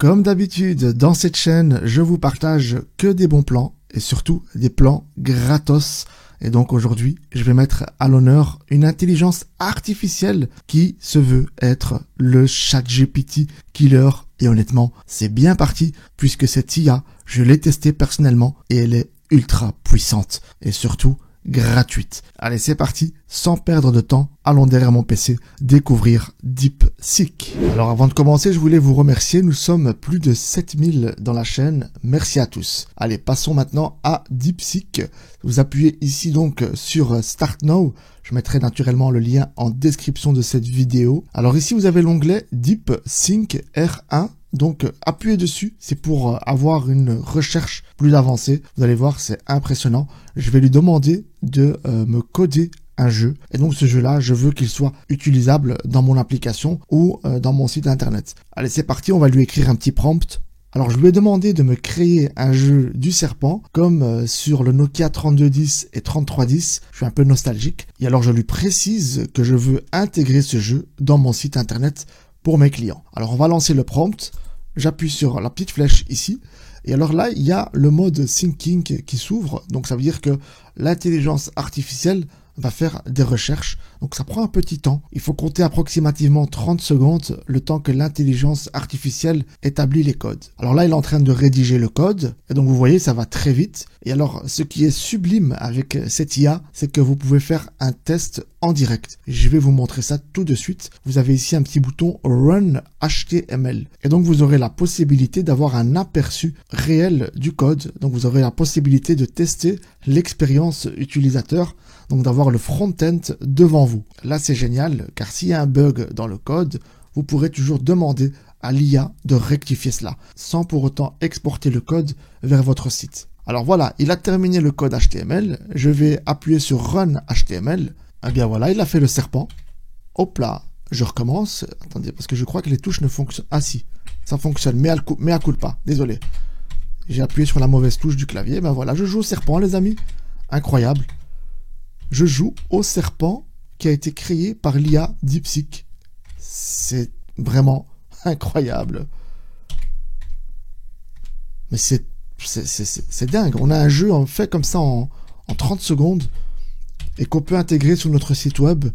Comme d'habitude, dans cette chaîne, je vous partage que des bons plans et surtout des plans gratos. Et donc aujourd'hui, je vais mettre à l'honneur une intelligence artificielle qui se veut être le ChatGPT killer. Et honnêtement, c'est bien parti puisque cette IA, je l'ai testée personnellement et elle est ultra puissante et surtout gratuite. Allez, c'est parti, sans perdre de temps, allons derrière mon PC découvrir DeepSeek. Alors avant de commencer, je voulais vous remercier, nous sommes plus de 7000 dans la chaîne, merci à tous. Allez, passons maintenant à DeepSeek. Vous appuyez ici donc sur Start Now, je mettrai naturellement le lien en description de cette vidéo. Alors ici vous avez l'onglet DeepSeek R1. Donc appuyez dessus, c'est pour avoir une recherche plus avancée. Vous allez voir, c'est impressionnant. Je vais lui demander de me coder un jeu. Et donc ce jeu-là, je veux qu'il soit utilisable dans mon application ou dans mon site internet. Allez, c'est parti, on va lui écrire un petit prompt. Alors je lui ai demandé de me créer un jeu du serpent comme sur le Nokia 3210 et 3310. Je suis un peu nostalgique. Et alors je lui précise que je veux intégrer ce jeu dans mon site internet pour mes clients. Alors on va lancer le prompt, j'appuie sur la petite flèche ici, et alors là il y a le mode thinking qui s'ouvre, donc ça veut dire que l'intelligence artificielle va faire des recherches, donc ça prend un petit temps, il faut compter approximativement 30 secondes, le temps que l'intelligence artificielle établit les codes. Alors là il est en train de rédiger le code, et donc vous voyez ça va très vite, et alors ce qui est sublime avec cette IA, c'est que vous pouvez faire un test en direct. Je vais vous montrer ça tout de suite. Vous avez ici un petit bouton Run HTML. Et donc vous aurez la possibilité d'avoir un aperçu réel du code. Donc vous aurez la possibilité de tester l'expérience utilisateur. Donc d'avoir le front-end devant vous. Là c'est génial car s'il y a un bug dans le code, vous pourrez toujours demander à l'IA de rectifier cela sans pour autant exporter le code vers votre site. Alors voilà, il a terminé le code HTML. Je vais appuyer sur Run HTML. Eh bien voilà, il a fait le serpent. Hop là, je recommence. Attendez, parce que je crois que les touches ne fonctionnent. Ah si, ça fonctionne, mais à culpa. Désolé. J'ai appuyé sur la mauvaise touche du clavier. Ben voilà, je joue au serpent, les amis. Incroyable. Je joue au serpent qui a été créé par l'IA DeepSeek. C'est vraiment incroyable. Mais c'est dingue. On a un jeu en fait comme ça en 30 secondes. Et qu'on peut intégrer sur notre site web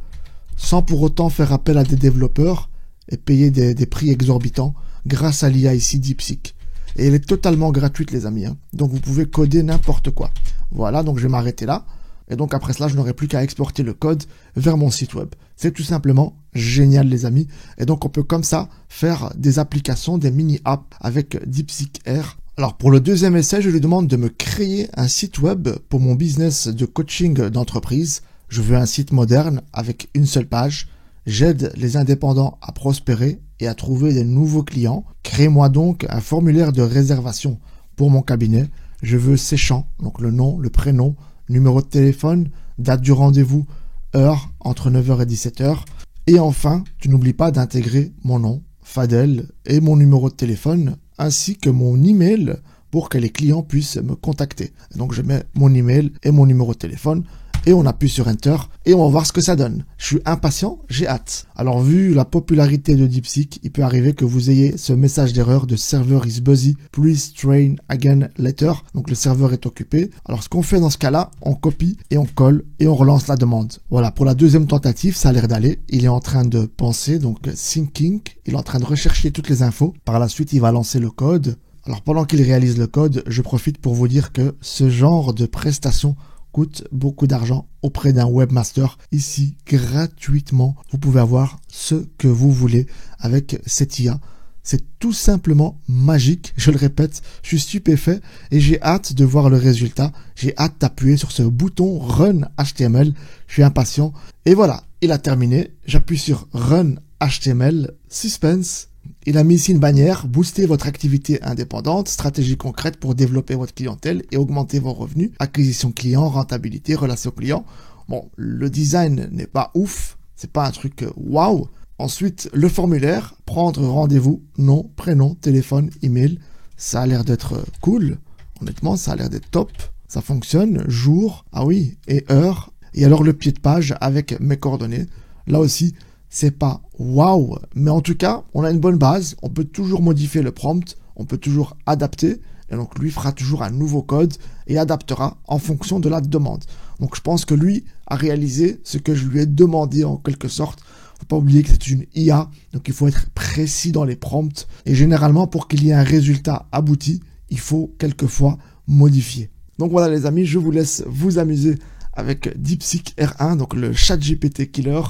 sans pour autant faire appel à des développeurs et payer des prix exorbitants grâce à l'IA ici DeepSeek. Et elle est totalement gratuite les amis, hein. Donc vous pouvez coder n'importe quoi. Voilà, donc je vais m'arrêter là. Et donc après cela, je n'aurai plus qu'à exporter le code vers mon site web. C'est tout simplement génial les amis. Et donc on peut comme ça faire des applications, des mini-apps avec DeepSeek R. Alors pour le deuxième essai, je lui demande de me créer un site web pour mon business de coaching d'entreprise. Je veux un site moderne avec une seule page. J'aide les indépendants à prospérer et à trouver des nouveaux clients. Crée-moi donc un formulaire de réservation pour mon cabinet. Je veux séchant, donc le nom, le prénom, numéro de téléphone, date du rendez-vous, heure entre 9h et 17h. Et enfin, tu n'oublies pas d'intégrer mon nom, Fadel, et mon numéro de téléphone, ainsi que mon email pour que les clients puissent me contacter. Donc je mets mon email et mon numéro de téléphone et on appuie sur Enter et on va voir ce que ça donne. Je suis impatient, j'ai hâte. Alors vu la popularité de DeepSeek, il peut arriver que vous ayez ce message d'erreur de server is busy, please try again later. Donc le serveur est occupé. Alors ce qu'on fait dans ce cas-là, on copie et on colle et on relance la demande. Voilà, pour la deuxième tentative, ça a l'air d'aller. Il est en train de penser, donc thinking, il est en train de rechercher toutes les infos. Par la suite, il va lancer le code. Alors pendant qu'il réalise le code, je profite pour vous dire que ce genre de prestation coûte beaucoup d'argent auprès d'un webmaster. Ici, gratuitement, vous pouvez avoir ce que vous voulez avec cette IA. C'est tout simplement magique. Je le répète, je suis stupéfait et j'ai hâte de voir le résultat. J'ai hâte d'appuyer sur ce bouton Run HTML. Je suis impatient. Et voilà, il a terminé. J'appuie sur Run HTML. Suspense. Il a mis ici une bannière, booster votre activité indépendante, stratégie concrète pour développer votre clientèle et augmenter vos revenus, acquisition client, rentabilité, relation client. Bon, le design n'est pas ouf, c'est pas un truc waouh. Ensuite, le formulaire, prendre rendez-vous, nom, prénom, téléphone, email. Ça a l'air d'être cool, honnêtement, ça a l'air d'être top. Ça fonctionne, jour, ah oui, et heure. Et alors le pied de page avec mes coordonnées. Là aussi, c'est pas waouh, mais en tout cas, on a une bonne base, on peut toujours modifier le prompt, on peut toujours adapter, et donc lui fera toujours un nouveau code et adaptera en fonction de la demande. Donc je pense que lui a réalisé ce que je lui ai demandé en quelque sorte. Faut pas oublier que c'est une IA, donc il faut être précis dans les prompts, et généralement pour qu'il y ait un résultat abouti, il faut quelquefois modifier. Donc voilà les amis, je vous laisse vous amuser avec DeepSeek R1, donc le ChatGPT killer,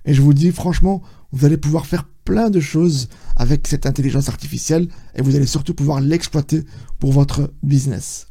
et je vous dis franchement, vous allez pouvoir faire plein de choses avec cette intelligence artificielle, et vous allez surtout pouvoir l'exploiter pour votre business.